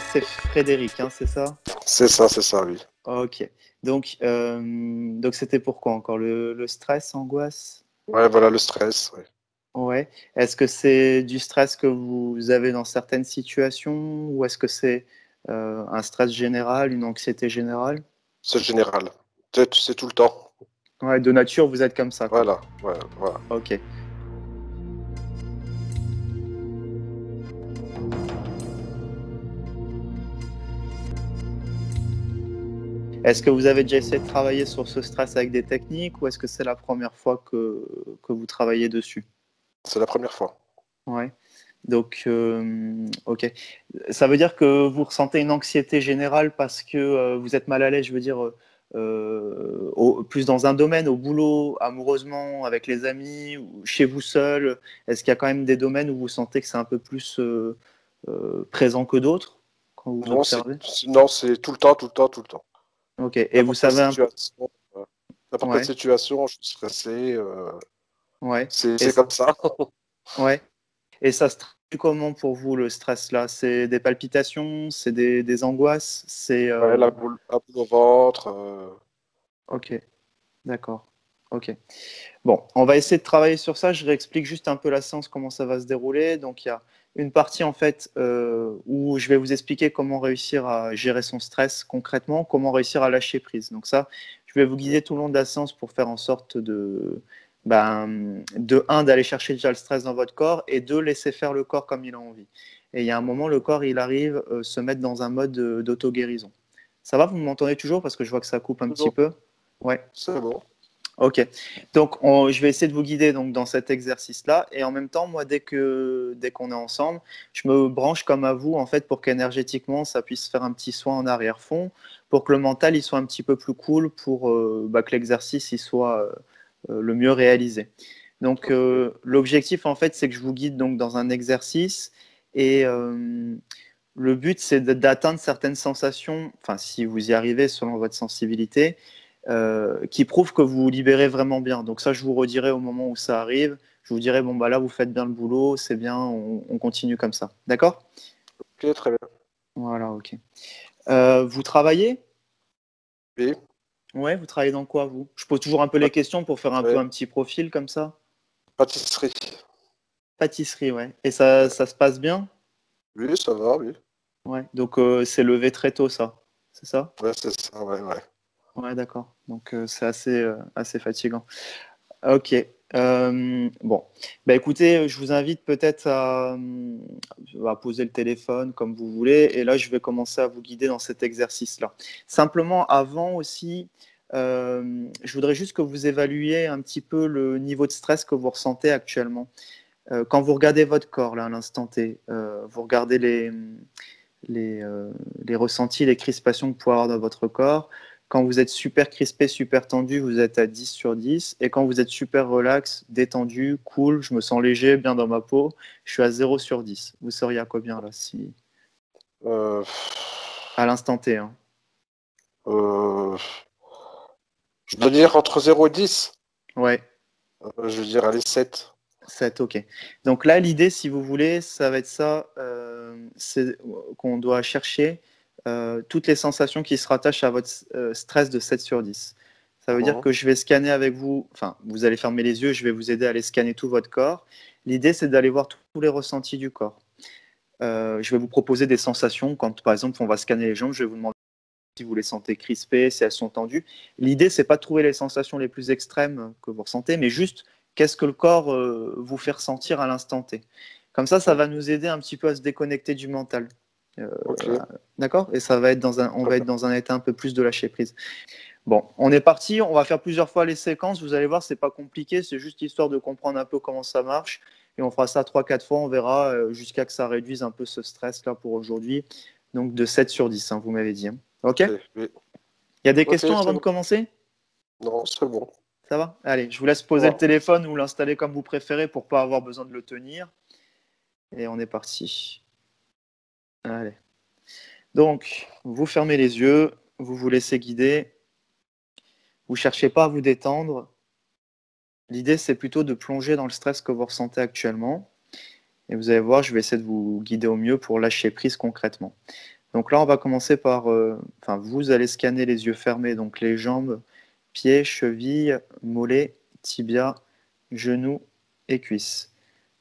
C'est Frédéric, hein, c'est ça? C'est ça, oui. Ok. Donc c'était pourquoi encore? Le stress, angoisse? Ouais, voilà le stress. Ouais. Ouais. Est-ce que c'est du stress que vous avez dans certaines situations ou est-ce que c'est un stress général, une anxiété générale? C'est général. C'est tout le temps. Ouais, de nature, vous êtes comme ça, quoi. Voilà, ouais, voilà. Ok. Est-ce que vous avez déjà essayé de travailler sur ce stress avec des techniques ou est-ce que c'est la première fois que vous travaillez dessus? C'est la première fois. Ouais. Donc, ok. Ça veut dire que vous ressentez une anxiété générale parce que vous êtes mal à l'aise, je veux dire, plus dans un domaine, au boulot, amoureusement, avec les amis, ou chez vous seul. Est-ce qu'il y a quand même des domaines où vous sentez que c'est un peu plus présent que d'autres quand vous Non, observez? non, c'est tout le temps, tout le temps, tout le temps. Ok. Et vous N'importe quelle savez un peu. situation, euh, n'importe quelle Ouais. situation, je suis stressé. Ouais. Et C'est comme ça. ouais. Et ça se traduit comment pour vous le stress là? C'est des palpitations, c'est des angoisses, c'est Ouais, la boule au ventre. ok. D'accord. Ok. Bon, on va essayer de travailler sur ça. Je réexplique juste un peu la séance, comment ça va se dérouler. Donc, il y a une partie en fait où je vais vous expliquer comment réussir à gérer son stress concrètement, comment réussir à lâcher prise. Donc ça, je vais vous guider tout le long de la séance pour faire en sorte de un, d'aller chercher déjà le stress dans votre corps et deux, laisser faire le corps comme il a envie. Et il y a un moment, le corps, il arrive se mettre dans un mode d'auto-guérison. Ça va, vous m'entendez toujours parce que je vois que ça coupe un C'est petit bon, peu. Ouais. c'est bon. Ok. Donc, je vais essayer de vous guider donc, dans cet exercice-là. Et en même temps, moi, dès qu'on est ensemble, je me branche comme à vous, en fait, pour qu'énergétiquement, ça puisse faire un petit soin en arrière-fond, pour que le mental, il soit un petit peu plus cool, pour que l'exercice, il soit le mieux réalisé. Donc, Ok. l'objectif, en fait, c'est que je vous guide donc, dans un exercice. Et le but, c'est d'atteindre certaines sensations, enfin, si vous y arrivez selon votre sensibilité, qui prouvent que vous vous libérez vraiment bien. Donc ça, je vous redirai au moment où ça arrive. Je vous dirai, bon, bah là, vous faites bien le boulot, c'est bien, on continue comme ça. D'accord? Ok, très bien. Voilà, ok. Vous travaillez? Oui, Ouais, vous travaillez dans quoi, vous? Je pose toujours un peu les Pat- questions pour faire un peu ouais, un petit profil comme ça. pâtisserie. Pâtisserie, ouais. Et ça, Ouais. ça se passe bien? Oui, ça va, oui. Ouais. Donc c'est levé très tôt, ça. C'est ça? Ouais, c'est ça, ouais, ouais. Ouais, d'accord. Donc c'est assez fatigant. Ok. Bon. Bah, écoutez, je vous invite peut-être à poser le téléphone comme vous voulez. Et là, je vais commencer à vous guider dans cet exercice-là. Simplement, avant aussi, je voudrais juste que vous évaluiez un petit peu le niveau de stress que vous ressentez actuellement. Quand vous regardez votre corps, là, à l'instant T, vous regardez les, euh, les ressentis, les crispations que vous pouvez avoir dans votre corps. Quand vous êtes super crispé, super tendu, vous êtes à 10 sur 10. Et quand vous êtes super relax, détendu, cool, je me sens léger, bien dans ma peau, je suis à 0 sur 10. Vous seriez à combien là si... Euh, À l'instant T, hein. euh, je dois dire entre 0 et 10. Ouais, Je veux dire, allez, 7. 7, ok. Donc là, l'idée, si vous voulez, ça va être ça, c'est qu'on doit chercher toutes les sensations qui se rattachent à votre stress de 7 sur 10. Ça veut dire Mhm. que je vais scanner avec vous, enfin, vous allez fermer les yeux, je vais vous aider à aller scanner tout votre corps. L'idée, c'est d'aller voir tous les ressentis du corps. Je vais vous proposer des sensations. Quand, par exemple, on va scanner les jambes, je vais vous demander si vous les sentez crispées, si elles sont tendues. L'idée, c'est pas de trouver les sensations les plus extrêmes que vous ressentez, mais juste qu'est-ce que le corps vous fait ressentir à l'instant T. Comme ça va nous aider un petit peu à se déconnecter du mental. Euh, Ok, d'accord? Et ça va être on très va bien. être dans un état un peu plus de lâcher prise. Bon, on est parti. On va faire plusieurs fois les séquences. Vous allez voir, c'est pas compliqué. C'est juste histoire de comprendre un peu comment ça marche. Et on fera ça 3-4 fois. On verra jusqu'à que ça réduise un peu ce stress là pour aujourd'hui. Donc de 7 sur 10, hein, vous m'avez dit, hein. OK? Ok, oui. Il y a des Ok, questions c'est avant de bon. commencer? Non, c'est bon. Ça va? Allez, je vous laisse Ça poser le va. téléphone ou l'installer comme vous préférez pour pas avoir besoin de le tenir. Et on est parti. Allez. Donc, vous fermez les yeux, vous vous laissez guider. Vous cherchez pas à vous détendre. L'idée, c'est plutôt de plonger dans le stress que vous ressentez actuellement. Et vous allez voir, je vais essayer de vous guider au mieux pour lâcher prise concrètement. Donc là, on va commencer par, vous allez scanner les yeux fermés, donc les jambes, pieds, chevilles, mollets, tibia, genoux et cuisses.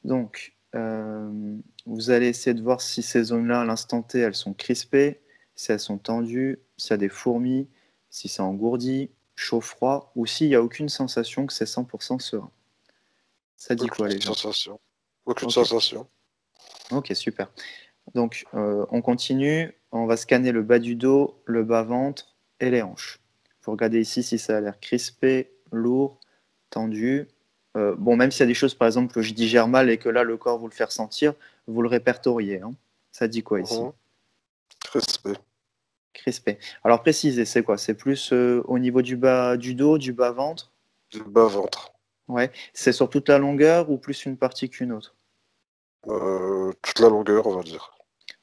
Donc, vous allez essayer de voir si ces zones-là, à l'instant T, elles sont crispées, si elles sont tendues, s'il y a des fourmis, si c'est engourdi, chaud-froid, ou s'il n'y a aucune sensation, que c'est 100% serein. Ça dit quoi, les gens? Sensation. Aucune Ok, sensation. ok, super. Donc, on continue. On va scanner le bas du dos, le bas-ventre et les hanches. Vous regardez ici si ça a l'air crispé, lourd, tendu. Bon, même s'il y a des choses, par exemple, que je digère mal et que là, le corps vous le fait ressentir, vous le répertoriez, hein. Ça dit quoi ici? Respect. Crispé. Alors, précisez, c'est quoi? C'est plus au niveau du bas du dos, du bas-ventre? Du bas-ventre. Ouais. C'est sur toute la longueur ou plus une partie qu'une autre? Toute la longueur, on va dire.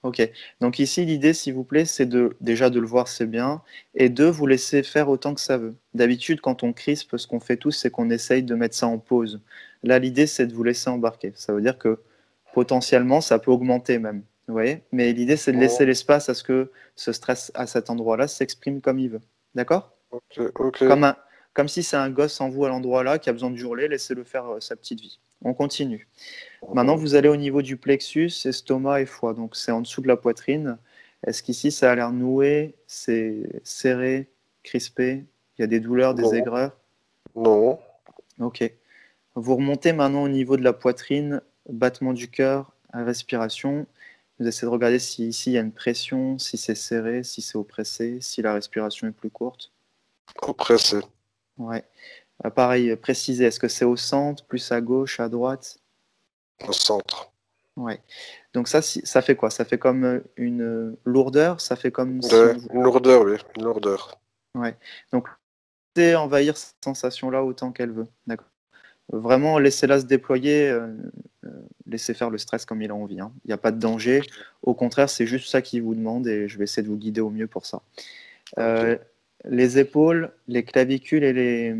Ok, donc ici l'idée, s'il vous plaît, c'est déjà de le voir, c'est bien, et de vous laisser faire autant que ça veut. D'habitude, quand on crispe, ce qu'on fait tous, c'est qu'on essaye de mettre ça en pause. Là, l'idée, c'est de vous laisser embarquer. Ça veut dire que potentiellement, ça peut augmenter même. Vous voyez? Mais l'idée, c'est de laisser l'espace à ce que ce stress à cet endroit-là s'exprime comme il veut. D'accord? Ok, ok. Comme, comme si c'est un gosse en vous à l'endroit-là qui a besoin de hurler, laissez-le faire sa petite vie. On continue. Maintenant, vous allez au niveau du plexus, estomac et foie. Donc, c'est en dessous de la poitrine. Est-ce qu'ici, ça a l'air noué, c'est serré, crispé? Il y a des douleurs, des Non, aigreurs? non, Ok. Vous remontez maintenant au niveau de la poitrine, battement du cœur, respiration. Vous essayez de regarder si ici, il y a une pression, si c'est serré, si c'est oppressé, si la respiration est plus courte. oppressé. Ouais. Pareil, précisez, est-ce que c'est au centre, plus à gauche, à droite? Au centre. Ouais. Donc ça, ça fait quoi? Ça fait comme une lourdeur, ça fait comme si on... Une lourdeur, oui, une lourdeur. Ouais. Donc, laissez envahir cette sensation-là autant qu'elle veut. D'accord. Vraiment, laissez-la se déployer, euh, laissez faire le stress comme il a envie, hein. Il n'y a pas de danger. Au contraire, c'est juste ça qu'il vous demande et je vais essayer de vous guider au mieux pour ça. Ok. Euh, les épaules, les clavicules et les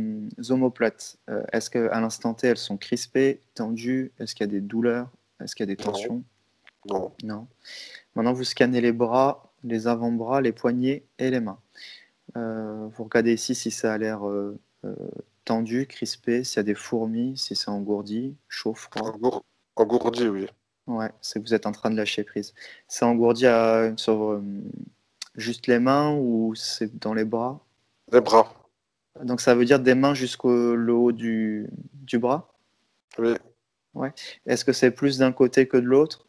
omoplates, est-ce qu'à l'instant T, elles sont crispées, tendues? Est-ce qu'il y a des douleurs? Est-ce qu'il y a des Non, tensions? non. Non. Maintenant, vous scannez les bras, les avant-bras, les poignets et les mains. Vous regardez ici si ça a l'air euh, tendu, crispé, s'il y a des fourmis, si c'est engourdi, chaud, froid. Engourdi, oui. Ouais, c'est que vous êtes en train de lâcher prise. C'est engourdi sur juste les mains ou c'est dans les bras? Les bras, Donc ça veut dire des mains jusqu'au le haut du bras? oui. Ouais. Est-ce que c'est plus d'un côté que de l'autre?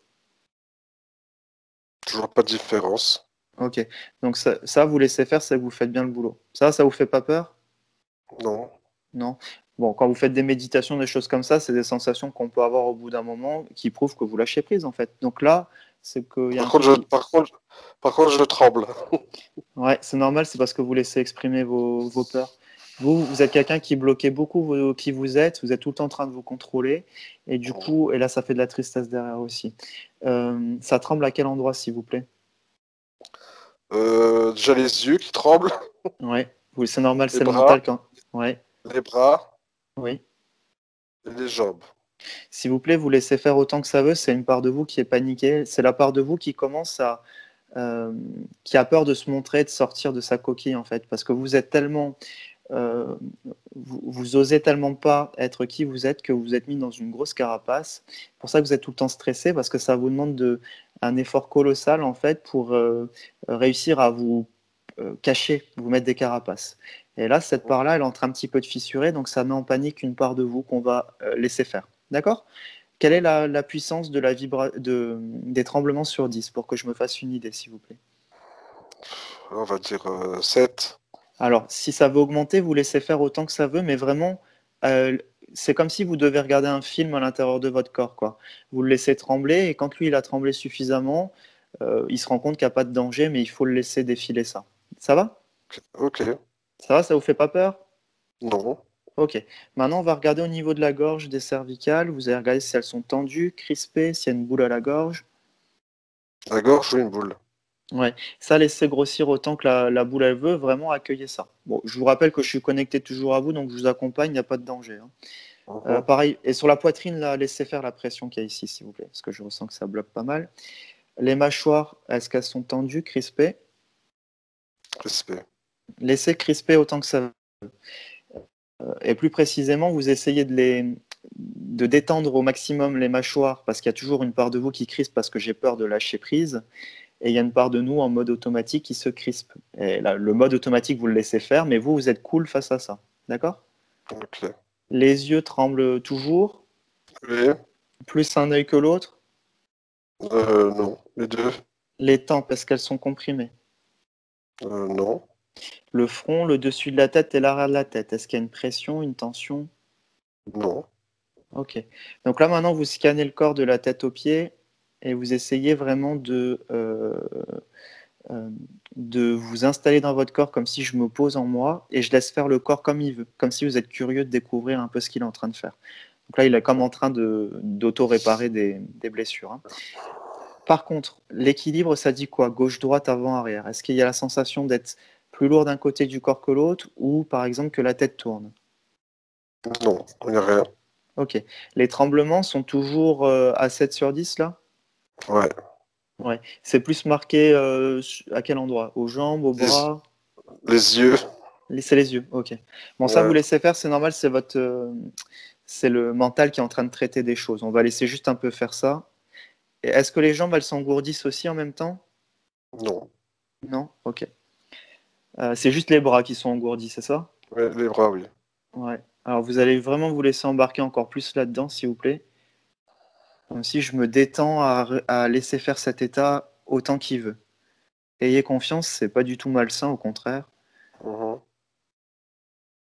Toujours pas de différence. Ok. Donc ça, vous laissez faire, c'est que vous faites bien le boulot. Ça vous fait pas peur? Non. Non. Bon, quand vous faites des méditations, des choses comme ça, c'est des sensations qu'on peut avoir au bout d'un moment qui prouvent que vous lâchez prise, en fait. Donc là, c'est qu'il y a un Par truc contre, je, qui... par contre, par contre, je tremble. Ouais, c'est normal, c'est parce que vous laissez exprimer vos peurs. Vous êtes quelqu'un qui bloquait beaucoup qui vous êtes tout le temps en train de vous contrôler, et du coup, et là, ça fait de la tristesse derrière aussi. Ça tremble à quel endroit, s'il vous plaît? Déjà les yeux qui tremblent, Ouais, oui, c'est normal, les c'est le bras, mental quand... Ouais, les bras oui. et les jambes. S'il vous plaît, vous laissez faire autant que ça veut, c'est une part de vous qui est paniquée, c'est la part de vous qui commence euh, qui a peur de se montrer, de sortir de sa coquille en fait, parce que vous êtes tellement, euh, vous osez tellement pas être qui vous êtes que vous êtes mis dans une grosse carapace. C'est pour ça que vous êtes tout le temps stressé, parce que ça vous demande un effort colossal en fait pour réussir à vous cacher, vous mettre des carapaces. Et là, cette part-là, elle est en train un petit peu de fissurer, donc ça met en panique une part de vous qu'on va laisser faire. D'accord? Quelle est la puissance de des tremblements sur 10 pour que je me fasse une idée, s'il vous plaît? On va dire 7. Alors, si ça veut augmenter, vous laissez faire autant que ça veut, mais vraiment, euh, c'est comme si vous devez regarder un film à l'intérieur de votre corps, quoi. Vous le laissez trembler, et quand lui, il a tremblé suffisamment, il se rend compte qu'il n'y a pas de danger, mais il faut le laisser défiler ça. Ça va? Ok. Ça va, ça vous fait pas peur? Non. Ok. Maintenant, on va regarder au niveau de la gorge, des cervicales. Vous allez regarder si elles sont tendues, crispées, s'il y a une boule à la gorge. La gorge ou une boule. Ouais, ça, laissez grossir autant que la boule elle veut, vraiment accueillir ça. Bon, je vous rappelle que je suis connecté toujours à vous, donc je vous accompagne, il n'y a pas de danger, hein. Mhm. Pareil, et sur la poitrine, là, laissez faire la pression qu'il y a ici, s'il vous plaît, parce que je ressens que ça bloque pas mal. Les mâchoires, est-ce qu'elles sont tendues, crispées? Crispé. Laissez crisper autant que ça va. Et plus précisément, vous essayez de détendre au maximum les mâchoires parce qu'il y a toujours une part de vous qui crispe parce que j'ai peur de lâcher prise. Et il y a une part de nous en mode automatique qui se crispe. Et là, le mode automatique, vous le laissez faire, mais vous êtes cool face à ça. D'accord? Ok. Les yeux tremblent toujours, Oui. plus un œil que l'autre. Non. Les deux. Les tempes, est-ce qu'elles sont comprimées? Non. Le front, le dessus de la tête et l'arrière de la tête, est-ce qu'il y a une pression, une tension? Non. Ok. Donc là, maintenant, vous scannez le corps de la tête aux pieds et vous essayez vraiment euh, de vous installer dans votre corps comme si je me pose en moi et je laisse faire le corps comme il veut, comme si vous êtes curieux de découvrir un peu ce qu'il est en train de faire. Donc là, il est comme en train d'auto-réparer des blessures. Hein. Par contre, l'équilibre, ça dit quoi? Gauche, droite, avant, arrière. Est-ce qu'il y a la sensation d'être plus lourd d'un côté du corps que l'autre ou par exemple que la tête tourne? Non. Il n'y a rien. Ok. Les tremblements sont toujours à 7 sur 10 là? Ouais. Ouais. C'est plus marqué à quel endroit? Aux jambes, aux Les, bras? les yeux. C'est les yeux, ok. Bon, ça, vous Ouais. laissez faire, c'est normal, c'est le mental qui est en train de traiter des choses. On va laisser juste un peu faire ça. Et est-ce que les jambes, elles s'engourdissent aussi en même temps? Non. Non? Ok. C'est juste les bras qui sont engourdis, c'est ça? Ouais, les bras, oui. Ouais. Alors, vous allez vraiment vous laisser embarquer encore plus là-dedans, s'il vous plaît. Comme si je me détends à laisser faire cet état autant qu'il veut. Ayez confiance, c'est pas du tout malsain, au contraire. Mhm.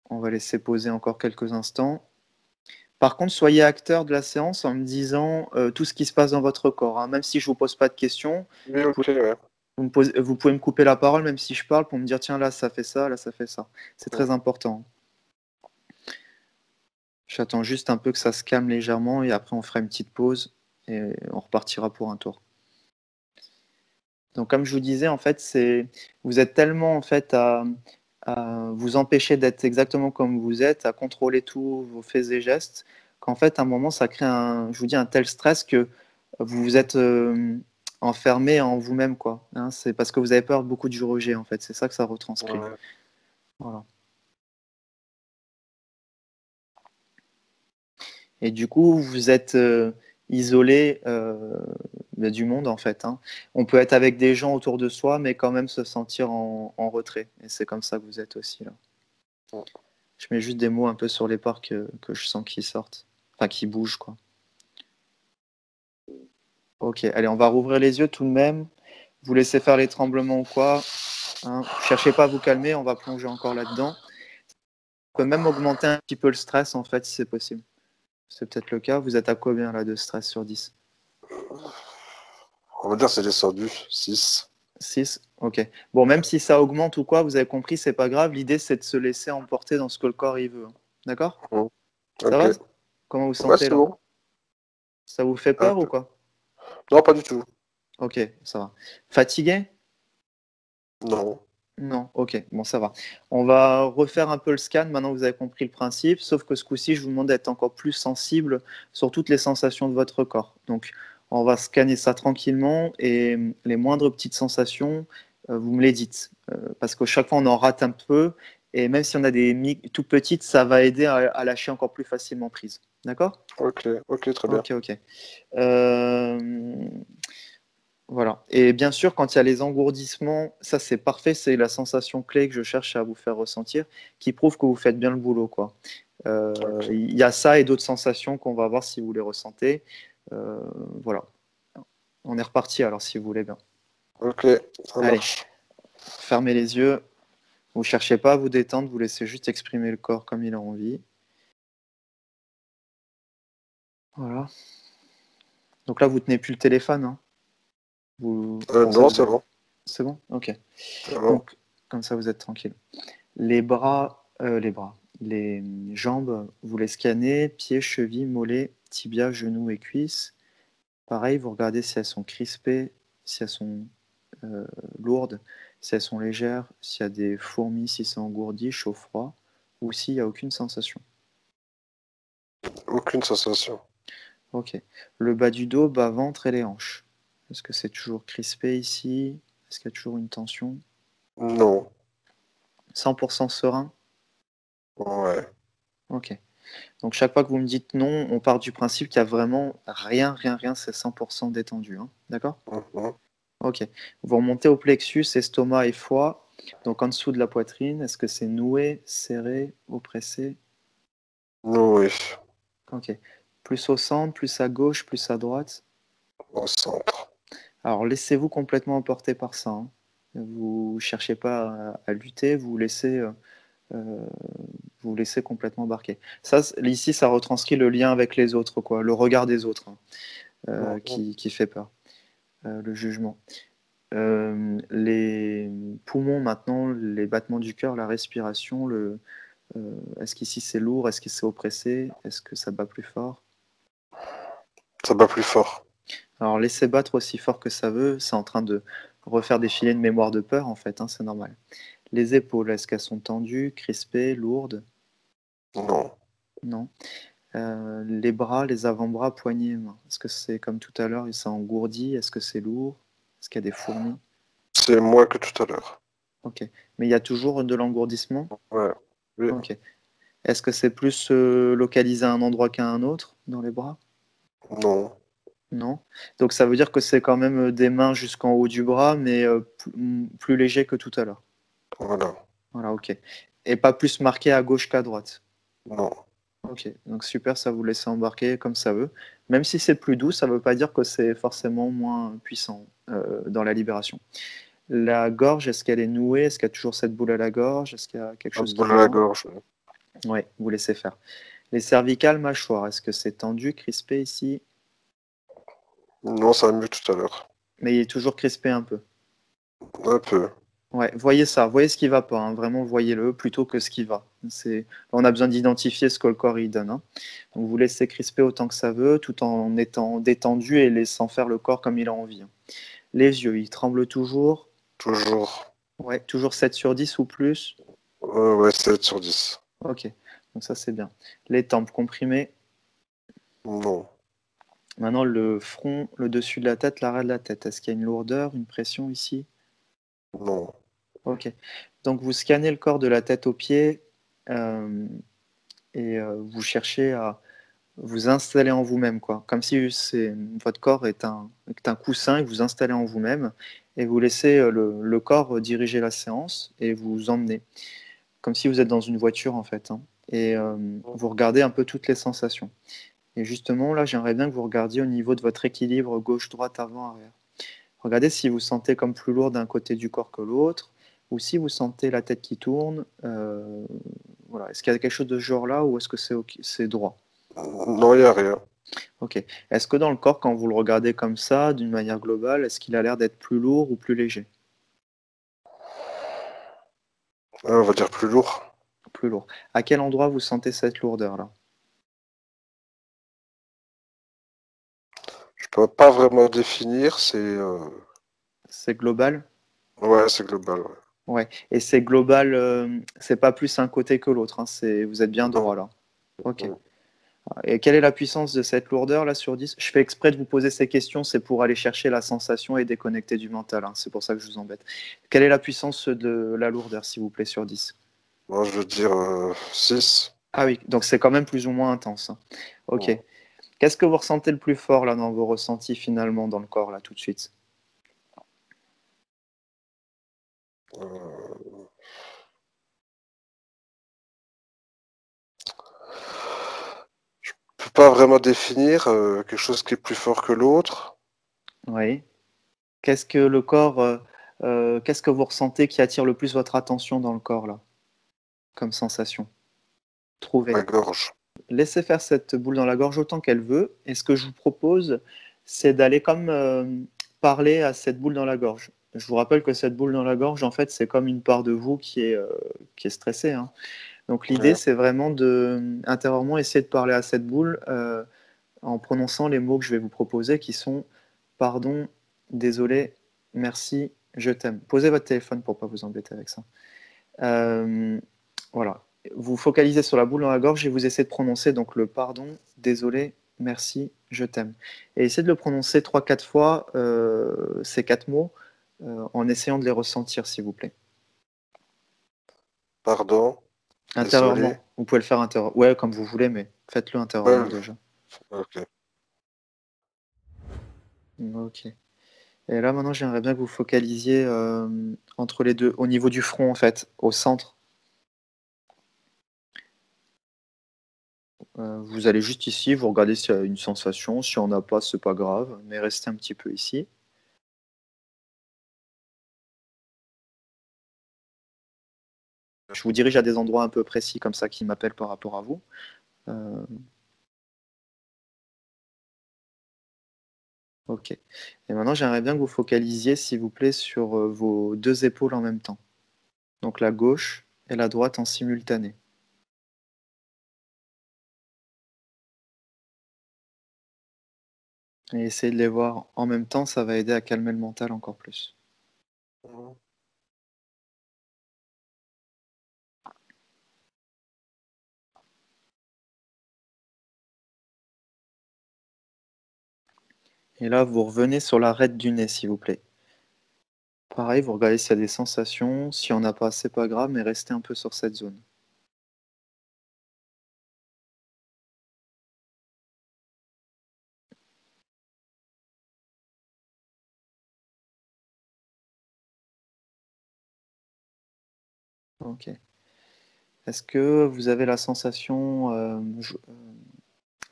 On va laisser poser encore quelques instants. Par contre, soyez acteur de la séance en me disant tout ce qui se passe dans votre corps. Hein. Même si je ne vous pose pas de questions, Oui, vous pouvez, ok, ouais. vous pouvez me couper la parole même si je parle pour me dire tiens là ça fait ça, là ça fait ça. C'est Mhm. très important. J'attends juste un peu que ça se calme légèrement et après on fera une petite pause et on repartira pour un tour. Donc comme je vous disais, en fait, vous êtes tellement en fait à vous empêcher d'être exactement comme vous êtes, à contrôler tous vos faits et gestes, qu'en fait, à un moment, ça crée je vous dis, un tel stress que vous vous êtes enfermé en vous-même, quoi. Hein, c'est parce que vous avez peur beaucoup du rejet, en fait. C'est ça que ça retranscrit. Ouais. Voilà. Et du coup, vous êtes isolé du monde, en fait. Hein. On peut être avec des gens autour de soi, mais quand même se sentir en retrait. Et c'est comme ça que vous êtes aussi, là. Je mets juste des mots un peu sur les parts que je sens qui sortent. Enfin, qui bougent, quoi. Ok, allez, on va rouvrir les yeux tout de même. Vous laissez faire les tremblements ou quoi. Hein. Cherchez pas à vous calmer, on va plonger encore là-dedans. On peut même augmenter un petit peu le stress, en fait, si c'est possible. C'est peut-être le cas. Vous êtes à combien, là, de stress sur 10? On va dire que c'est descendu. 6. 6. Ok. Bon, même si ça augmente ou quoi, vous avez compris, c'est pas grave. L'idée, c'est de se laisser emporter dans ce que le corps il veut. Hein. D'accord? Ça Ok. va? Comment vous Ouais, sentez c'est là? bon. Ça vous fait Un peur ou peu. quoi? Non, pas du tout. Ok, ça va. Fatigué? Non. Non, ok, bon, ça va. On va refaire un peu le scan maintenant que vous avez compris le principe, sauf que ce coup-ci, je vous demande d'être encore plus sensible sur toutes les sensations de votre corps. Donc, on va scanner ça tranquillement et les moindres petites sensations, vous me les dites. Parce que chaque fois, on en rate un peu et même si on a des toutes petites, ça va aider à lâcher encore plus facilement prise. D'accord? Ok, ok, très bien. Ok, ok. Euh, voilà. Et bien sûr, quand il y a les engourdissements, ça c'est parfait, c'est la sensation clé que je cherche à vous faire ressentir, qui prouve que vous faites bien le boulot, quoi. Ok, Il y a ça et d'autres sensations qu'on va voir si vous les ressentez. Euh, voilà. On est reparti alors si vous voulez bien. ok, ça Allez, marche. fermez les yeux. Vous cherchez pas à vous détendre, vous laissez juste exprimer le corps comme il a envie. Voilà. Donc là, vous tenez plus le téléphone, hein. Comme ça, Non, c'est bon. c'est bon? Ok. C'est bon. Donc, comme ça, vous êtes tranquille. Les bras, les jambes, vous les scannez, pieds, chevilles, mollets, tibias, genoux et cuisses. Pareil, vous regardez si elles sont crispées, si elles sont euh, lourdes, si elles sont légères, s'il y a des fourmis, si c'est engourdi, chaud, froid, ou s'il n'y a aucune sensation. Aucune sensation. Ok. Le bas du dos, bas ventre et les hanches. Est-ce que c'est toujours crispé ici? Est-ce qu'il y a toujours une tension? Non. 100% serein? Ouais. Ok. Donc chaque fois que vous me dites non, on part du principe qu'il y a vraiment rien, rien, rien, c'est 100% détendu, hein. D'accord? Mhm. Ok. Vous remontez au plexus, estomac et foie, donc en dessous de la poitrine. Est-ce que c'est noué, serré, oppressé? Oui. Ok. Plus au centre, plus à gauche, plus à droite? Au centre. Alors laissez-vous complètement emporter par ça, hein. Vous cherchez pas à lutter, euh, vous laissez complètement embarquer. Ça, ici, ça retranscrit le lien avec les autres, quoi, le regard des autres, hein, Mhm. qui fait peur, le jugement. Les poumons maintenant, les battements du cœur, la respiration, est-ce qu'ici c'est lourd, est-ce que c'est oppressé, est-ce que ça bat plus fort? Ça bat plus fort. Alors laissez battre aussi fort que ça veut, c'est en train de refaire défiler une mémoire de peur en fait, hein, c'est normal. Les épaules, est-ce qu'elles sont tendues, crispées, lourdes? Non. Non. Les bras, les avant-bras, poignets, mains. Est-ce que c'est comme tout à l'heure, ça engourdit? Est-ce que c'est lourd? Est-ce qu'il y a des fourmis? C'est moins que tout à l'heure. Ok. Mais il y a toujours de l'engourdissement? Ouais. Oui. Ok. Est-ce que c'est plus localisé à un endroit qu'à un autre dans les bras? Non. Non. Donc ça veut dire que c'est quand même des mains jusqu'en haut du bras, mais plus léger que tout à l'heure. Voilà. Voilà, ok. Et pas plus marqué à gauche qu'à droite. Non. Ok, donc super, ça vous laisse embarquer comme ça veut. Même si c'est plus doux, ça ne veut pas dire que c'est forcément moins puissant dans la libération. La gorge, est-ce qu'elle est nouée? Est-ce qu'il y a toujours cette boule à la gorge? Est-ce qu'il y a quelque Un chose qui boule à la démange? gorge. Oui, vous laissez faire. Les cervicales, mâchoire, est-ce que c'est tendu, crispé ici? Non, ça a mieux tout à l'heure. Mais il est toujours crispé un peu. Un peu. Ouais, voyez ça, voyez ce qui va pas, hein. Vraiment voyez-le plutôt que ce qui va. On a besoin d'identifier ce que le corps il donne, hein. Donc vous laissez crisper autant que ça veut, tout en étant détendu et laissant faire le corps comme il a envie, hein. Les yeux, ils tremblent toujours. Toujours. Ouais, toujours 7 sur 10 ou plus. Ouais, 7 sur 10. Ok, donc ça c'est bien. Les tempes comprimées. Non. Maintenant le front, le dessus de la tête, l'arrière de la tête. Est-ce qu'il y a une lourdeur, une pression ici? Non. Ok. Donc vous scannez le corps de la tête aux pieds euh, et vous cherchez à vous installer en vous-même, quoi. Comme si votre corps est un coussin et que vous installez en vous-même et vous laissez le corps diriger la séance et vous emmener. Comme si vous êtes dans une voiture, en fait, hein. Et vous regardez un peu toutes les sensations. Et justement, là, j'aimerais bien que vous regardiez au niveau de votre équilibre gauche, droite, avant, arrière. Regardez si vous sentez comme plus lourd d'un côté du corps que l'autre, ou si vous sentez la tête qui tourne. Voilà. Est-ce qu'il y a quelque chose de ce genre-là ou est-ce que c'est droit? Non, il n'y a rien. Ok. Est-ce que dans le corps, quand vous le regardez comme ça, d'une manière globale, est-ce qu'il a l'air d'être plus lourd ou plus léger? On va dire plus lourd. Plus lourd. À quel endroit vous sentez cette lourdeur-là? Je peux pas vraiment définir. C'est global? Ouais, c'est global. Ouais. Ouais. Et c'est global, c'est pas plus un côté que l'autre, hein. Vous êtes bien Non. droit là. Ok. Et quelle est la puissance de cette lourdeur là sur 10? Je fais exprès de vous poser ces questions, c'est pour aller chercher la sensation et déconnecter du mental, hein. C'est pour ça que je vous embête. Quelle est la puissance de la lourdeur, s'il vous plaît, sur 10? Moi, je veux dire 6. Ah oui, donc c'est quand même plus ou moins intense, hein. Ok. Qu'est-ce que vous ressentez le plus fort là dans vos ressentis finalement dans le corps là tout de suite? Je peux pas vraiment définir quelque chose qui est plus fort que l'autre. Oui. Qu'est-ce que le corps, qu'est-ce que vous ressentez qui attire le plus votre attention dans le corps là, comme sensation? La Trouvez. gorge. Laissez faire cette boule dans la gorge autant qu'elle veut. Et ce que je vous propose, c'est d'aller comme parler à cette boule dans la gorge. Je vous rappelle que cette boule dans la gorge, en fait, c'est comme une part de vous qui est stressée, hein. Donc l'idée, Ouais. c'est vraiment de intérieurement essayer de parler à cette boule en prononçant les mots que je vais vous proposer, qui sont pardon, désolé, merci, je t'aime. Posez votre téléphone pour pas vous embêter avec ça. Euh, voilà. Vous focalisez sur la boule dans la gorge et vous essayez de prononcer donc le pardon, désolé, merci, je t'aime. Et essayez de le prononcer 3-4 fois, ces 4 mots, en essayant de les ressentir, s'il vous plaît. Pardon, désolé. Intérieurement. Vous pouvez le faire intérieurement. Ouais, comme vous voulez, mais faites-le intérieurement Ouais, déjà. ok. Ok. Et là, maintenant, j'aimerais bien que vous focalisiez entre les deux, au niveau du front, en fait, au centre. Vous allez juste ici, vous regardez s'il y a une sensation. Si on n'a pas, c'est pas grave, mais restez un petit peu ici. Je vous dirige à des endroits un peu précis comme ça qui m'appellent par rapport à vous. Euh, ok. Et maintenant, j'aimerais bien que vous focalisiez, s'il vous plaît, sur vos deux épaules en même temps. Donc la gauche et la droite en simultané. Et essayez de les voir en même temps, ça va aider à calmer le mental encore plus. Mhm. Et là, vous revenez sur l'arête du nez, s'il vous plaît. Pareil, vous regardez s'il y a des sensations. Si on n'a pas, c'est pas grave, mais restez un peu sur cette zone. Ok. Est-ce que vous avez la sensation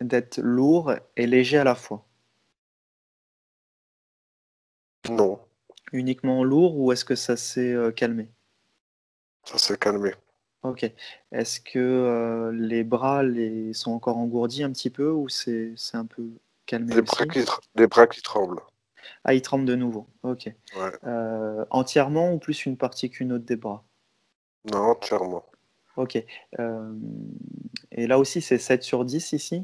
d'être lourd et léger à la fois? Non, Uniquement lourd ou est-ce que ça s'est calmé? ça s'est calmé. Ok. Est-ce que les bras sont encore engourdis un petit peu ou c'est un peu calmé aussi? Les bras qui tremblent. Ah, ils tremblent de nouveau. Ok. Ouais. Entièrement ou plus une partie qu'une autre des bras? Non, entièrement. Ok. Euh, et là aussi, c'est 7 sur 10 ici?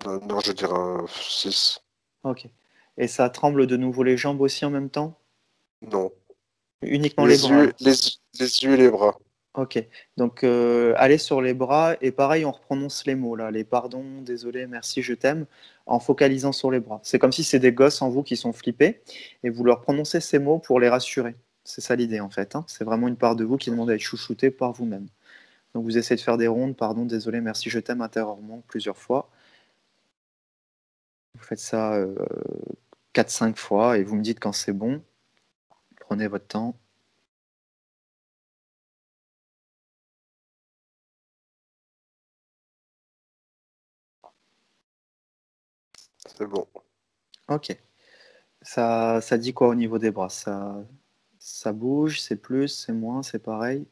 Non, non, je dirais 6. Ok. Et ça tremble de nouveau les jambes aussi en même temps? Non. Uniquement les bras là. Les yeux et les bras. Ok. Donc allez sur les bras et pareil, on reprononce les mots là, les pardons, désolé, merci, je t'aime, en focalisant sur les bras. C'est comme si c'est des gosses en vous qui sont flippés et vous leur prononcez ces mots pour les rassurer. C'est ça l'idée en fait, hein. C'est vraiment une part de vous qui demande à être chouchoutée par vous-même. Donc vous essayez de faire des rondes, pardon, désolé, merci, je t'aime intérieurement plusieurs fois. Vous faites ça 4-5 fois et vous me dites quand c'est bon. Prenez votre temps. C'est bon. Ok. Ça dit quoi au niveau des bras? Ça bouge, c'est plus, c'est moins, c'est pareil?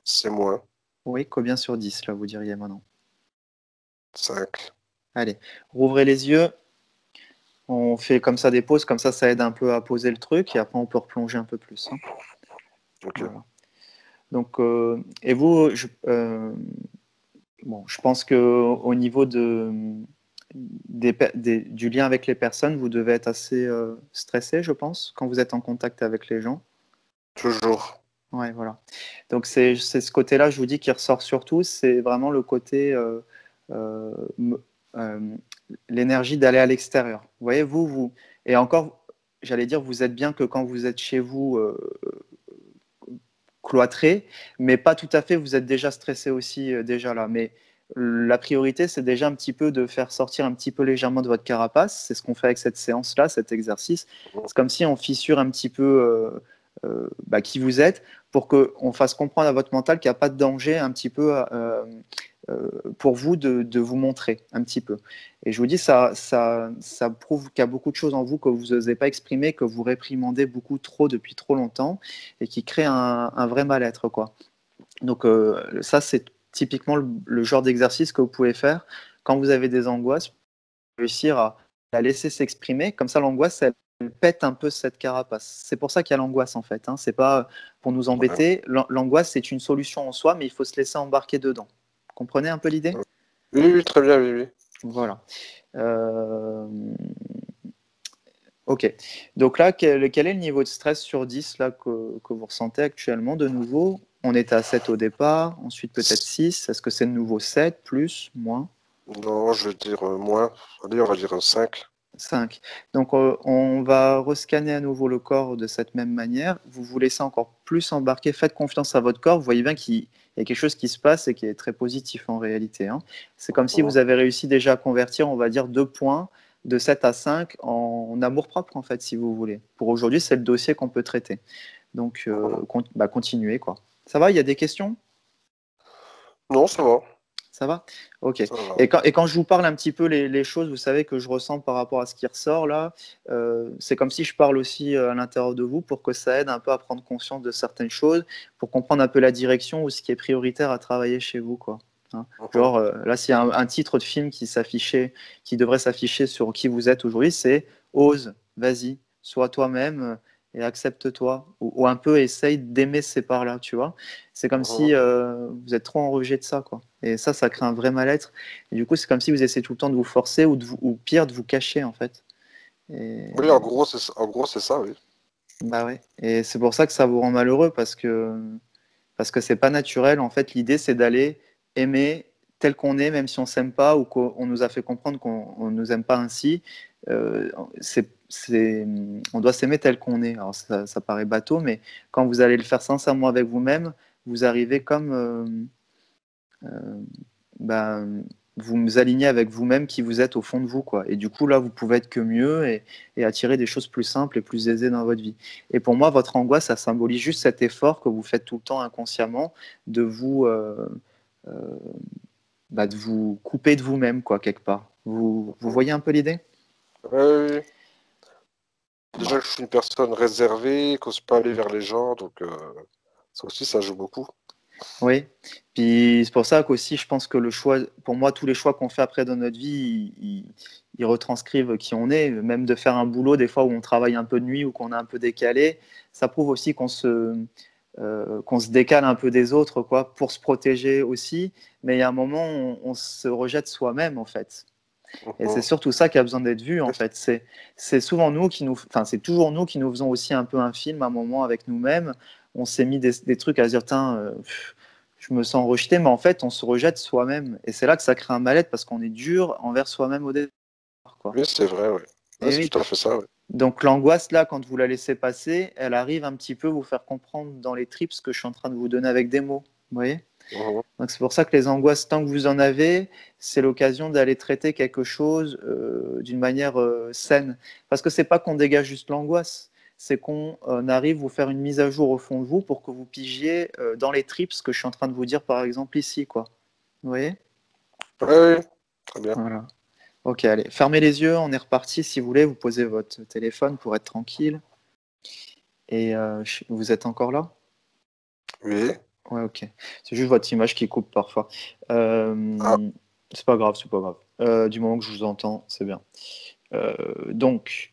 C'est moins. Oui, combien sur 10 là, vous diriez maintenant? 5. Allez, rouvrez les yeux. On fait comme ça des pauses, comme ça aide un peu à poser le truc et après on peut replonger un peu plus, hein. Ok. Voilà. Donc, et vous, bon, je pense que au niveau du lien avec les personnes, vous devez être assez stressé, je pense, quand vous êtes en contact avec les gens. Toujours. Ouais, voilà. Donc c'est ce côté-là, je vous dis, qui ressort surtout, c'est vraiment le côté euh, m- euh, l'énergie d'aller à l'extérieur. Vous voyez, et encore, j'allais dire, vous êtes bien que quand vous êtes chez vous cloîtré, mais pas tout à fait, vous êtes déjà stressé aussi déjà là. Mais la priorité, c'est déjà un petit peu de faire sortir un petit peu légèrement de votre carapace. C'est ce qu'on fait avec cette séance-là, cet exercice. C'est comme si on fissure un petit peu qui vous êtes pour qu'on fasse comprendre à votre mental qu'il n'y a pas de danger un petit peu pour vous de vous montrer un petit peu. Et je vous dis, ça prouve qu'il y a beaucoup de choses en vous que vous n'osez pas exprimer, que vous réprimandez beaucoup trop depuis trop longtemps et qui crée un vrai mal-être, quoi. Donc ça, c'est typiquement le genre d'exercice que vous pouvez faire quand vous avez des angoisses, pour réussir à la laisser s'exprimer. Comme ça, l'angoisse, elle pète un peu cette carapace. C'est pour ça qu'il y a l'angoisse, en fait, hein. C'est pas pour nous Ouais. embêter. L'angoisse, c'est une solution en soi, mais il faut se laisser embarquer dedans. Vous comprenez un peu l'idée? Oui, oui, très bien, oui, oui. Voilà. Euh, Ok. Donc là, quel est le niveau de stress sur 10 là, que vous ressentez actuellement de nouveau? On était à 7 au départ, ensuite peut-être 6. Est-ce que c'est de nouveau 7, plus, moins? Non, je vais dire moins. Allez, on va dire 5. 5. Donc, on va rescanner à nouveau le corps de cette même manière. Vous vous laissez encore plus embarquer. Faites confiance à votre corps. Vous voyez bien qu'il y a quelque chose qui se passe et qui est très positif en réalité, hein. C'est comme si vous avez réussi déjà à convertir, on va dire, 2 points de 7 à 5 en amour-propre, en fait, si vous voulez. Pour aujourd'hui, c'est le dossier qu'on peut traiter. Donc, continuez, quoi. Ça va, il y a des questions? Non, ça va. Ça va? Ok. Ça va. Et quand je vous parle un petit peu les choses, vous savez, que je ressens par rapport à ce qui ressort là, c'est comme si je parle aussi à l'intérieur de vous pour que ça aide un peu à prendre conscience de certaines choses, pour comprendre un peu la direction ou ce qui est prioritaire à travailler chez vous, quoi. Hein. Genre, là, s'il y a un titre de film qui devrait s'afficher sur qui vous êtes aujourd'hui, c'est Ose, vas-y, sois toi-même et accepte-toi. Ou un peu essaye d'aimer ces parts-là, tu vois. C'est comme si vous êtes trop en rejet de ça, quoi. Et ça crée un vrai mal-être. Et du coup, c'est comme si vous essayez tout le temps de vous forcer ou pire, de vous cacher, en fait. Et, Oui, en gros, c'est ça, oui. bah ouais. Et c'est pour ça que ça vous rend malheureux parce que c'est pas naturel. En fait, l'idée, c'est d'aller aimer tel qu'on est, même si on s'aime pas ou qu'on nous a fait comprendre qu'on ne nous aime pas ainsi. On doit s'aimer tel qu'on est. Alors, ça paraît bateau, mais quand vous allez le faire sincèrement avec vous-même, vous arrivez comme euh, bah, vous vous alignez avec vous-même qui vous êtes au fond de vous, quoi. Et du coup, là, vous pouvez être que mieux et attirer des choses plus simples et plus aisées dans votre vie. Et pour moi, votre angoisse, ça symbolise juste cet effort que vous faites tout le temps inconsciemment de euh, de vous couper de vous-même, quoi, quelque part. Vous voyez un peu l'idée? Oui, oui, oui. Déjà Bah, que je suis une personne réservée, qui n'ose pas aller vers les gens, donc ça aussi, ça joue beaucoup. oui. Puis c'est pour ça qu'aussi, je pense que pour moi, tous les choix qu'on fait après dans notre vie, ils retranscrivent qui on est. Même de faire un boulot, des fois où on travaille un peu de nuit ou qu'on est un peu décalé, ça prouve aussi qu'on se décale un peu des autres, quoi, pour se protéger aussi. Mais il y a un moment, où on se rejette soi-même, en fait. Et c'est Mhm. surtout ça qui a besoin d'être vu, en fait. C'est souvent nous enfin, c'est toujours nous qui nous faisons aussi un peu un film à un moment avec nous-mêmes. On s'est mis des trucs à se dire, tiens, je me sens rejeté, mais en fait, on se rejette soi-même. Et c'est là que ça crée un mal-être parce qu'on est dur envers soi-même au départ, quoi. Oui, c'est vrai, oui. Ouais, Et c'est oui. tout à fait ça, oui. Donc l'angoisse, là, quand vous la laissez passer, elle arrive un petit peu vous faire comprendre dans les tripes ce que je suis en train de vous donner avec des mots. Vous voyez? Mhm. Donc c'est pour ça que les angoisses, tant que vous en avez, c'est l'occasion d'aller traiter quelque chose d'une manière saine. Parce que c'est pas qu'on dégage juste l'angoisse, c'est qu'on arrive à vous faire une mise à jour au fond de vous pour que vous pigiez dans les tripes ce que je suis en train de vous dire par exemple ici, quoi. Vous voyez? Oui, oui, très bien. Voilà. Ok, allez, fermez les yeux, on est reparti. Si vous voulez, vous posez votre téléphone pour être tranquille. Et vous êtes encore là? Oui. Ouais, ok. C'est juste votre image qui coupe parfois. Ah, C'est pas grave, c'est pas grave. Du moment que je vous entends, c'est bien. Donc,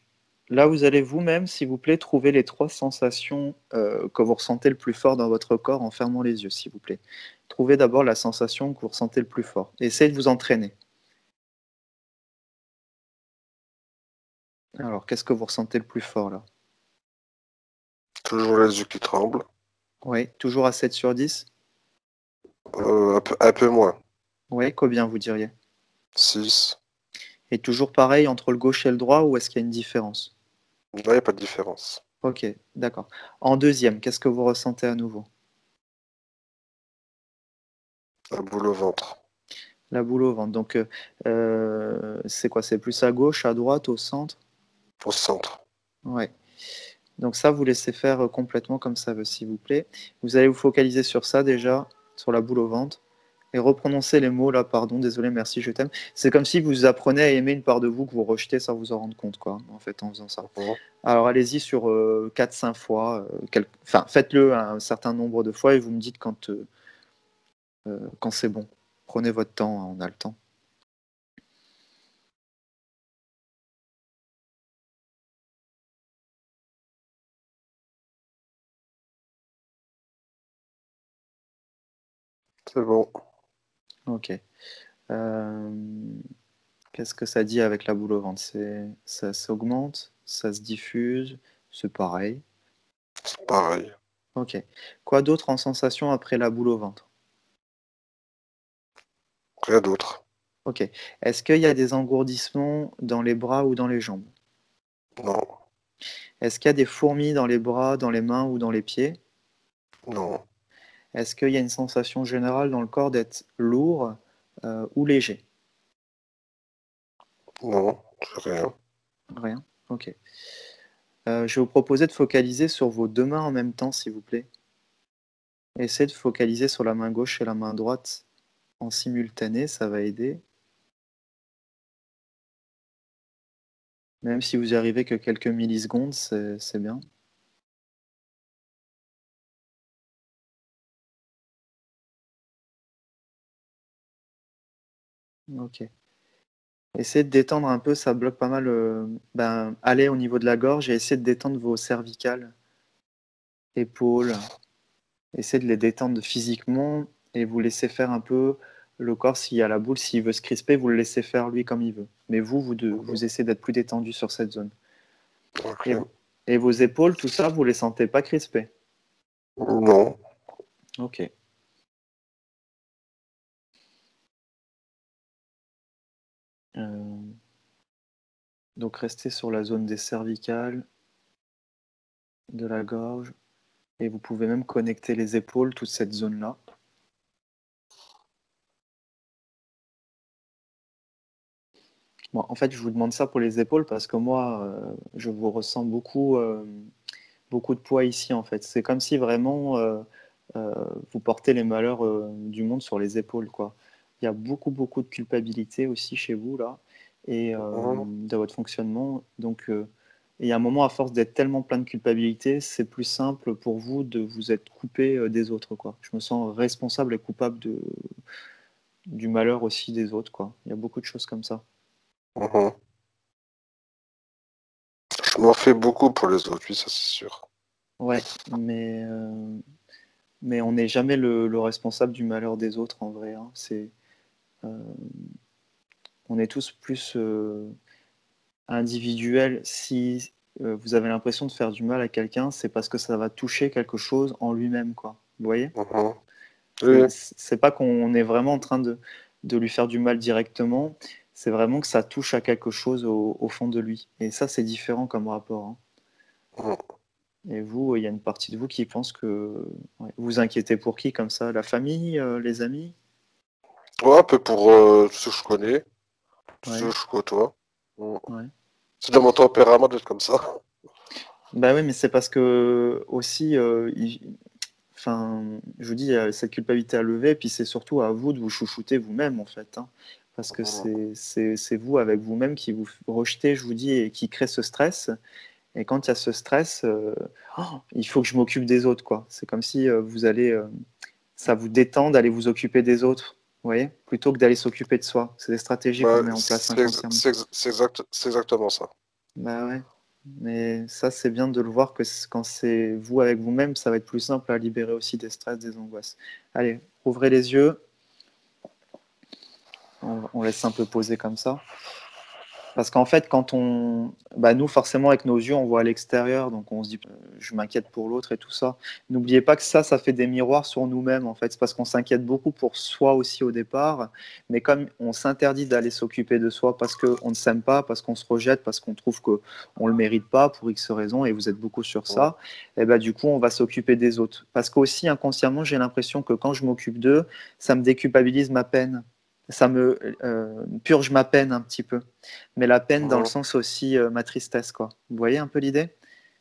là, vous allez vous-même, s'il vous plaît, trouver les 3 sensations que vous ressentez le plus fort dans votre corps en fermant les yeux, s'il vous plaît. Trouvez d'abord la sensation que vous ressentez le plus fort. Essayez de vous entraîner. Alors, qu'est-ce que vous ressentez le plus fort là? toujours les yeux qui tremblent. Oui, toujours à 7 sur 10. Un peu moins. Oui, combien vous diriez? 6. Et toujours pareil entre le gauche et le droit, ou est-ce qu'il y a une différence? Là, il n'y a pas de différence. Ok, d'accord. En deuxième, qu'est-ce que vous ressentez à nouveau? La boule au ventre. La boule au ventre. Donc, c'est quoi? C'est plus à gauche, à droite, au centre? Au centre. Ouais. Donc ça, vous laissez faire complètement comme ça veut, s'il vous plaît. Vous allez vous focaliser sur ça déjà, sur la boule au ventre, et reprononcer les mots là, pardon, désolé, merci, je t'aime. C'est comme si vous apprenez à aimer une part de vous que vous rejetez sans vous en rendre compte, quoi, en fait, en faisant ça. Mhm. Alors allez-y sur 4-5 fois, enfin faites-le un certain nombre de fois et vous me dites quand c'est bon. Prenez votre temps, hein, on a le temps. C'est bon. Ok. Euh, Qu'est-ce que ça dit avec la boule au ventre? Ça s'augmente, ça se diffuse, c'est pareil. C'est pareil. Ok. Quoi d'autre en sensation après la boule au ventre? Rien d'autre. Ok. Est-ce qu'il y a des engourdissements dans les bras ou dans les jambes? Non, Est-ce qu'il y a des fourmis dans les bras, dans les mains ou dans les pieds? non, Est-ce qu'il y a une sensation générale dans le corps d'être lourd ou léger? non, c'est rien. Rien. Ok. Je vais vous proposer de focaliser sur vos deux mains en même temps, s'il vous plaît. Essayez de focaliser sur la main gauche et la main droite en simultané, ça va aider. Même si vous y arrivez que quelques millisecondes, c'est bien. Ok. Essayez de détendre un peu, ça bloque pas mal. Allez au niveau de la gorge et essayez de détendre vos cervicales, épaules. Essayez de les détendre physiquement et vous laissez faire un peu le corps s'il y a la boule, s'il veut se crisper, vous le laissez faire lui comme il veut. Mais vous essayez d'être plus détendu sur cette zone. Et, Ok. et vos épaules, tout ça, vous les sentez pas crispées. Non, Ok. Euh, donc restez sur la zone des cervicales, de la gorge, et vous pouvez même connecter les épaules, toute cette zone-là. Bon, en fait, je vous demande ça pour les épaules parce que moi, je vous ressens beaucoup, beaucoup de poids ici, en fait. C'est comme si vraiment euh, vous portez les malheurs du monde sur les épaules, quoi. Il y a beaucoup, beaucoup de culpabilité aussi chez vous, là, et non, de votre fonctionnement. Donc, il y a un moment, à force d'être tellement plein de culpabilité, c'est plus simple pour vous de vous être coupé des autres, quoi. Je me sens responsable et coupable du malheur aussi des autres, quoi. Il y a beaucoup de choses comme ça. non. Je m'en fais beaucoup pour les autres, oui, ça c'est sûr. Ouais, mais on n'est jamais le responsable du malheur des autres, en vrai, hein. Euh, on est tous plus individuels. Si vous avez l'impression de faire du mal à quelqu'un, c'est parce que ça va toucher quelque chose en lui-même, quoi. Vous voyez? Mhm. Oui, C'est pas qu'on est vraiment en train de lui faire du mal directement, c'est vraiment que ça touche à quelque chose au fond de lui. Et ça, c'est différent comme rapport, hein. mhm. Et vous, il y a une partie de vous qui pense que ouais, vous vous inquiétez pour qui comme ça? La famille, les amis? Ouais, un peu pour tous ceux que je connais, tous ceux Ouais, que je côtoie. Mhm. ouais. C'est dans mon tempérament d'être comme ça. Bah oui, mais c'est parce que aussi, enfin, je vous dis, il y a cette culpabilité à lever, et puis c'est surtout à vous de vous chouchouter vous-même, en fait, hein. Parce que Mhm. c'est vous avec vous-même qui vous rejetez, je vous dis, et qui crée ce stress. Et quand il y a ce stress, oh, il faut que je m'occupe des autres, quoi. C'est comme si vous allez, ça vous détend d'aller vous occuper des autres, vous voyez, plutôt que d'aller s'occuper de soi. C'est des stratégies qu'on Bah, met en place c'est inconsciemment. c'est exactement ça. Bah ouais. Mais ça, c'est bien de le voir que quand c'est vous avec vous-même, ça va être plus simple à libérer aussi des stress, des angoisses. Allez, ouvrez les yeux, on laisse un peu poser comme ça. Parce qu'en fait, nous, forcément, avec nos yeux, on voit à l'extérieur, donc on se dit, je m'inquiète pour l'autre et tout ça. N'oubliez pas que ça fait des miroirs sur nous-mêmes, en fait. C'est parce qu'on s'inquiète beaucoup pour soi aussi au départ, mais comme on s'interdit d'aller s'occuper de soi parce qu'on ne s'aime pas, parce qu'on se rejette, parce qu'on trouve qu'on ne le mérite pas pour X raisons, et vous êtes beaucoup sur Mhm. ça, et ben, du coup, on va s'occuper des autres. Parce qu'aussi, inconsciemment, j'ai l'impression que quand je m'occupe d'eux, ça me déculpabilise ma peine. Ça me purge ma peine un petit peu, mais la peine dans le Mhm. sens aussi ma tristesse, quoi. Vous voyez un peu l'idée?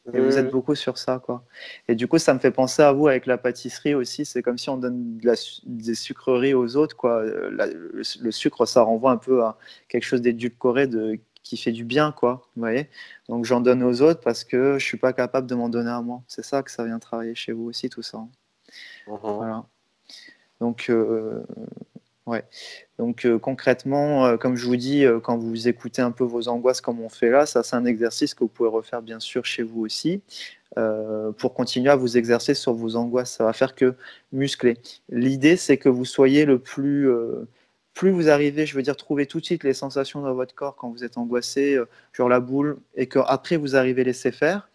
Oui, Et vous êtes oui, beaucoup sur ça, quoi. Et du coup, ça me fait penser à vous avec la pâtisserie aussi. C'est comme si on donne des sucreries aux autres, quoi. Le sucre, ça renvoie un peu à quelque chose d'édulcoré, qui fait du bien, quoi. Vous voyez? Donc j'en donne aux autres parce que je suis pas capable de m'en donner à moi. C'est ça que ça vient travailler chez vous aussi, tout ça, hein. oui. Mhm. Voilà. Donc, ouais. Donc concrètement, comme je vous dis, quand vous écoutez un peu vos angoisses comme on fait là, ça c'est un exercice que vous pouvez refaire bien sûr chez vous aussi, pour continuer à vous exercer sur vos angoisses. Ça va faire que muscler. L'idée c'est que vous soyez plus vous arrivez, je veux dire, trouver tout de suite les sensations dans votre corps quand vous êtes angoissé, genre la boule, et qu'après vous arrivez à laisser faire,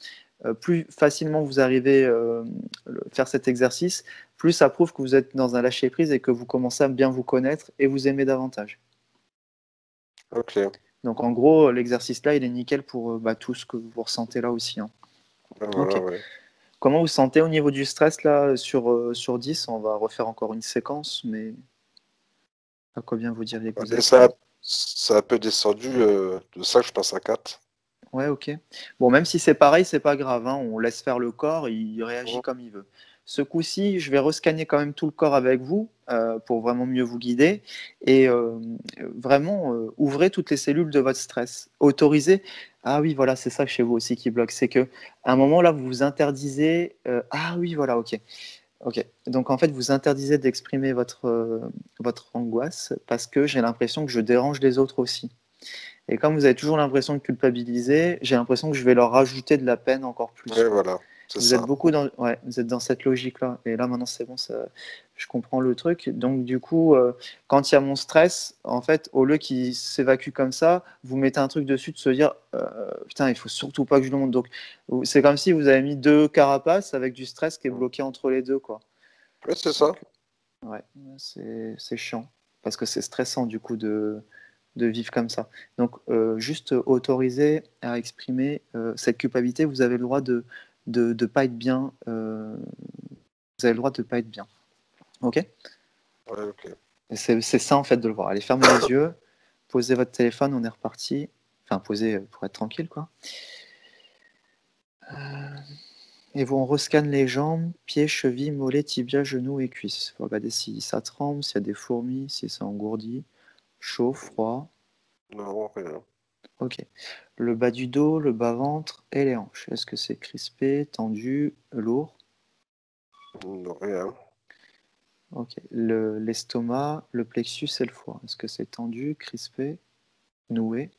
plus facilement vous arrivez à faire cet exercice, plus ça prouve que vous êtes dans un lâcher-prise et que vous commencez à bien vous connaître et vous aimer davantage. Ok. Donc en gros, l'exercice là, il est nickel pour tout ce que vous ressentez là aussi, hein. Voilà, Ok. ouais. Comment vous sentez au niveau du stress là sur 10? On va refaire encore une séquence, mais à combien vous diriez que vous Allez, êtes là? ça a un peu descendu. De ça, je passe à 4. Ouais, ok. Bon, même si c'est pareil, c'est pas grave, hein. On laisse faire le corps, il réagit Mhm. comme il veut. Ce coup-ci, je vais rescanner quand même tout le corps avec vous pour vraiment mieux vous guider et vraiment ouvrez toutes les cellules de votre stress. Autorisez. Ah oui, voilà, c'est ça chez vous aussi qui bloque. C'est que à un moment là, vous vous interdisez. Ah oui, voilà, ok. Ok. Donc en fait, vous interdisez d'exprimer votre angoisse parce que j'ai l'impression que je dérange les autres aussi. Et comme vous avez toujours l'impression de culpabiliser, j'ai l'impression que je vais leur rajouter de la peine encore plus, Ouais, quoi. voilà, c'est Vous êtes ça. beaucoup dans, ouais, vous êtes dans cette logique-là. Et là, maintenant, c'est bon, ça, je comprends le truc. Donc, du coup, quand il y a mon stress, en fait, au lieu qu'il s'évacue comme ça, vous mettez un truc dessus de se dire, putain, il faut surtout pas que je le monte. Donc, c'est comme si vous avez mis deux carapaces avec du stress qui est bloqué entre les deux, quoi. Ouais, c'est ça. Donc, ouais, c'est chiant. Parce que c'est stressant, du coup, de vivre comme ça. Donc, juste autoriser à exprimer cette culpabilité, vous avez le droit de pas être bien. Vous avez le droit de pas être bien. Ok. Ouais, ok. Et c'est ça en fait de le voir. Allez, fermez les yeux, posez votre téléphone, on est reparti. Enfin, posez pour être tranquille, quoi. Et vous, on rescanne les jambes, pieds, chevilles, mollets, tibias, genoux et cuisses. Faut regarder si ça tremble, s'il y a des fourmis, si ça engourdit, chaud, froid. Non, rien. Ok. Le bas du dos, le bas-ventre et les hanches. Est-ce que c'est crispé, tendu, lourd? Non, rien. Ok. L'estomac, le plexus et le foie. Est-ce que c'est tendu, crispé, noué?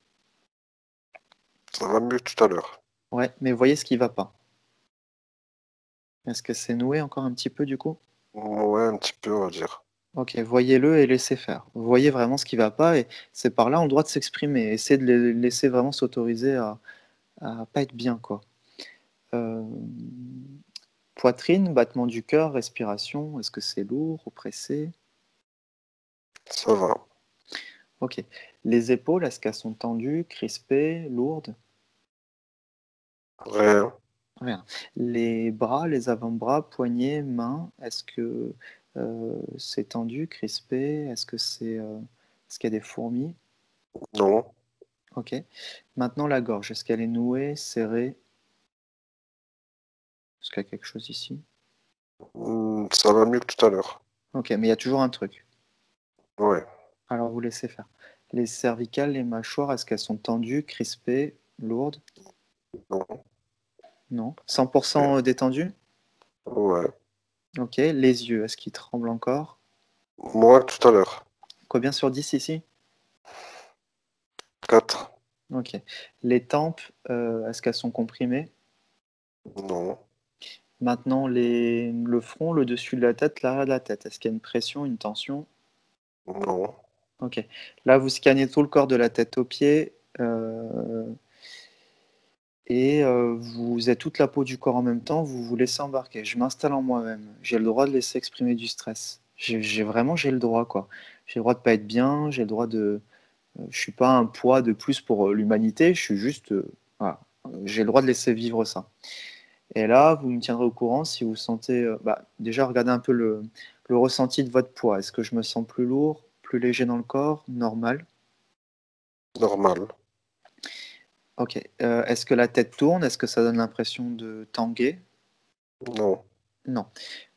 Ça va mieux que tout à l'heure. Ouais, mais voyez ce qui va pas. Est-ce que c'est noué encore un petit peu du coup? Ouais, un petit peu, on va dire. Ok, voyez-le et laissez faire. Vous voyez vraiment ce qui va pas et c'est par là on a le droit de s'exprimer. Essayez de les laisser vraiment s'autoriser à pas être bien, quoi. Euh, Poitrine, battement du cœur, respiration. Est-ce que c'est lourd, oppressé? Ça va. Ok. Les épaules, est-ce qu'elles sont tendues, crispées, lourdes? Rien. Rien. Les bras, les avant-bras, poignets, mains, est-ce que c'est tendu, crispé? Est-ce qu'il y a des fourmis? Non. Ok. Maintenant la gorge, est-ce qu'elle est nouée, serrée? Est-ce qu'il y a quelque chose ici? Ça va mieux que tout à l'heure. Ok, mais il y a toujours un truc. Ouais. Alors vous laissez faire. Les cervicales, les mâchoires, est-ce qu'elles sont tendues, crispées, lourdes? Non. Non. Rien. 100% détendues? Ouais. Ok. Les yeux, est-ce qu'ils tremblent encore? Moins que tout à l'heure. Combien sur 10 ici? 4. Ok. Les tempes, est-ce qu'elles sont comprimées? Non. Maintenant, le front, le dessus de la tête, l'arrière de la tête. Est-ce qu'il y a une pression, une tension? Non. Ok. Là, vous scannez tout le corps de la tête aux pieds euh, et vous êtes toute la peau du corps en même temps. Vous vous laissez embarquer. Je m'installe en moi-même. J'ai le droit de laisser exprimer du stress. J'ai le droit, quoi. J'ai le droit de pas être bien. J'ai le droit de. Je suis pas un poids de plus pour l'humanité. Je suis juste. Voilà. J'ai le droit de laisser vivre ça. Et là, vous me tiendrez au courant si vous sentez. Déjà, regardez un peu le ressenti de votre poids. Est-ce que je me sens plus lourd, plus léger dans le corps, normal? Normal. Ok. Est-ce que la tête tourne? Est-ce que ça donne l'impression de tanguer? Non. Non.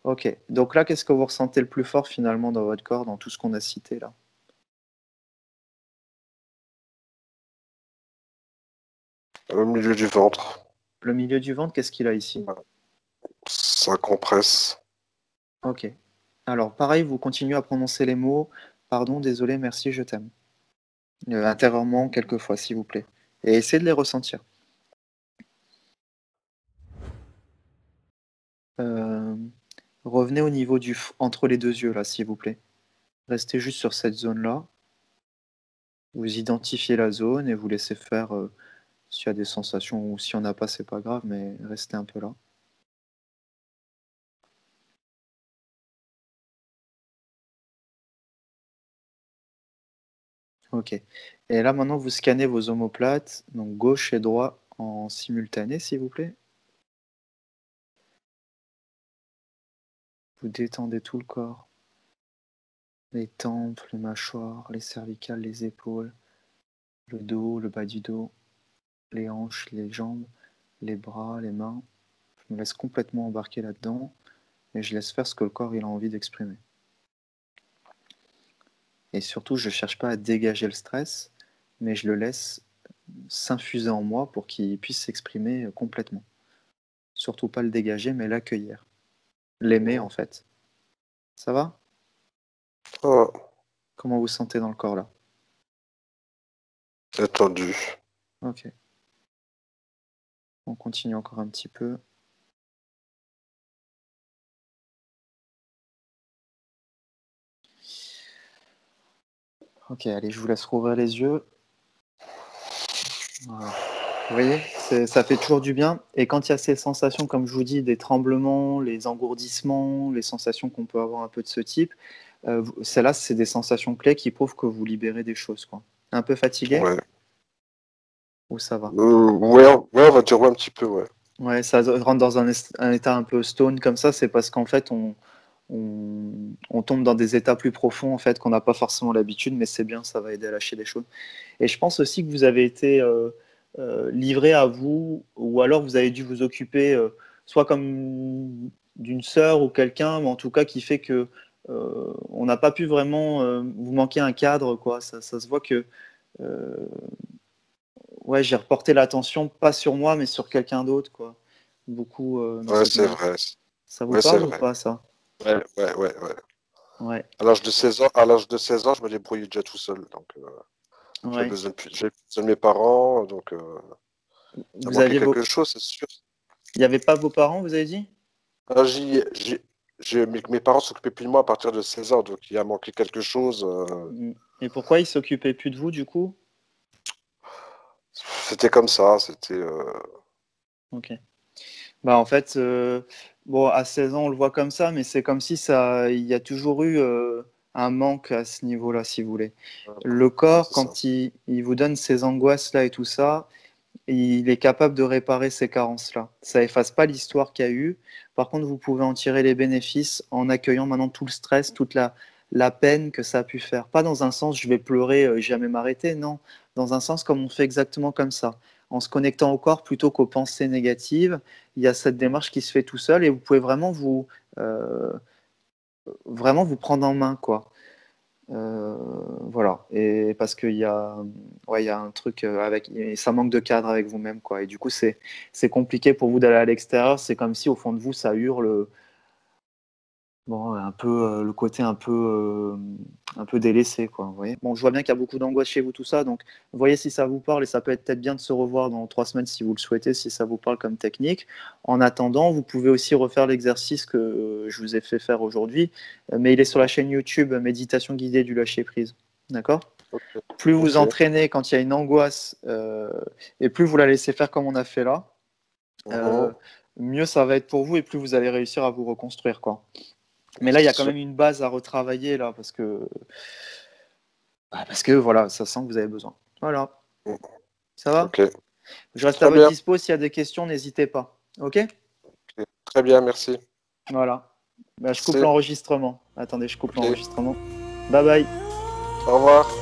Ok. Donc là, qu'est-ce que vous ressentez le plus fort finalement dans votre corps, dans tout ce qu'on a cité là? Au milieu du ventre. Le milieu du ventre, qu'est-ce qu'il a ici? Ça compresse. Ok. Alors, pareil, vous continuez à prononcer les mots. Pardon, désolé, merci, je t'aime. Intérieurement, quelquefois, s'il vous plaît. Et essayez de les ressentir. Euh, Revenez au niveau entre les deux yeux, là, s'il vous plaît. Restez juste sur cette zone-là. Vous identifiez la zone et vous laissez faire s'il y a des sensations ou s'il n'y en a pas, c'est pas grave, mais restez un peu là. Ok. Et là, maintenant, vous scannez vos omoplates, donc gauche et droit en simultané, s'il vous plaît. Vous détendez tout le corps. Les tempes, les mâchoires, les cervicales, les épaules, le dos, le bas du dos, les hanches, les jambes, les bras, les mains. Je me laisse complètement embarquer là-dedans et je laisse faire ce que le corps il a envie d'exprimer. Et surtout, je ne cherche pas à dégager le stress, mais je le laisse s'infuser en moi pour qu'il puisse s'exprimer complètement. Surtout pas le dégager, mais l'accueillir. L'aimer, en fait. Ça va? Ah, Comment vous sentez dans le corps, là? détendu. Ok. On continue encore un petit peu. Ok, allez, je vous laisse rouvrir les yeux. Voilà. Vous voyez, ça fait toujours du bien. Et quand il y a ces sensations, comme je vous dis, des tremblements, les engourdissements, les sensations qu'on peut avoir un peu de ce type, celles-là, c'est des sensations clés qui prouvent que vous libérez des choses, quoi. Un peu fatigué Ouais. ou ça va? Ouais, on va dire ouais, un petit peu, ouais. Ouais, ça rentre dans un état un peu stone comme ça, c'est parce qu'en fait, on tombe dans des états plus profonds en fait qu'on n'a pas forcément l'habitude, mais c'est bien, ça va aider à lâcher des choses. Et je pense aussi que vous avez été livré à vous, ou alors vous avez dû vous occuper soit comme d'une sœur ou quelqu'un, mais en tout cas qui fait que on n'a pas pu vraiment vous manquer un cadre, quoi. Ça se voit que ouais, j'ai reporté l'attention pas sur moi, mais sur quelqu'un d'autre, quoi. Beaucoup dans Ouais, cette c'est manière. vrai. Ça vous Ouais, c'est parle ou vrai. pas, ça? Ouais. Ouais, À l'âge de 16 ans, je me débrouillais déjà tout seul. Donc, ouais. j'avais besoin de mes parents. Donc, ça Vous manquait aviez quelque vos... chose, c'est sûr. Il n'y avait pas vos parents, vous avez dit? Ah, mes parents s'occupaient plus de moi à partir de 16 ans. Donc, il a manqué quelque chose. Mm. Et pourquoi ils s'occupaient plus de vous, du coup? C'était comme ça. Ok. Bah, en fait, bon, à 16 ans, on le voit comme ça, mais c'est comme si ça, il y a toujours eu un manque à ce niveau-là, si vous voulez. Le Ouais, corps, c'est ça. quand il vous donne ces angoisses-là et tout ça, il est capable de réparer ces carences-là. Ça efface pas l'histoire qu'il y a eu. Par contre, vous pouvez en tirer les bénéfices en accueillant maintenant tout le stress, toute la peine que ça a pu faire. Pas dans un sens, je vais pleurer, jamais m'arrêter, non. Dans un sens, comme on fait exactement comme ça. En se connectant au corps plutôt qu'aux pensées négatives, il y a cette démarche qui se fait tout seul et vous pouvez euh, vraiment vous prendre en main, quoi. Voilà. Et parce qu'il y a, ouais, il y a un truc avec, et ça manque de cadre avec vous-même, quoi. Et du coup, c'est compliqué pour vous d'aller à l'extérieur. C'est comme si au fond de vous, ça hurle, bon, un peu le côté un peu délaissé, quoi. Vous voyez. Bon, je vois bien qu'il y a beaucoup d'angoisse chez vous, tout ça. Donc, voyez si ça vous parle et ça peut être peut-être bien de se revoir dans 3 semaines si vous le souhaitez, si ça vous parle comme technique. En attendant, vous pouvez aussi refaire l'exercice que je vous ai fait faire aujourd'hui, mais il est sur la chaîne YouTube Méditation guidée du lâcher prise. D'accord? Ok. Plus vous Ok. entraînez quand il y a une angoisse et plus vous la laissez faire comme on a fait là, euh, Mhm. mieux ça va être pour vous et plus vous allez réussir à vous reconstruire, quoi. Mais là, il y C'est a quand sûr. même une base à retravailler là parce que voilà, ça sent que vous avez besoin. Voilà, ça Ok. va? Je reste à Très votre bien. dispo s'il y a des questions, n'hésitez pas. Ok? Ok. Très bien, merci. Voilà. Bah, je coupe Merci. l'enregistrement. Attendez, je coupe Ok. l'enregistrement. Bye bye. Au revoir.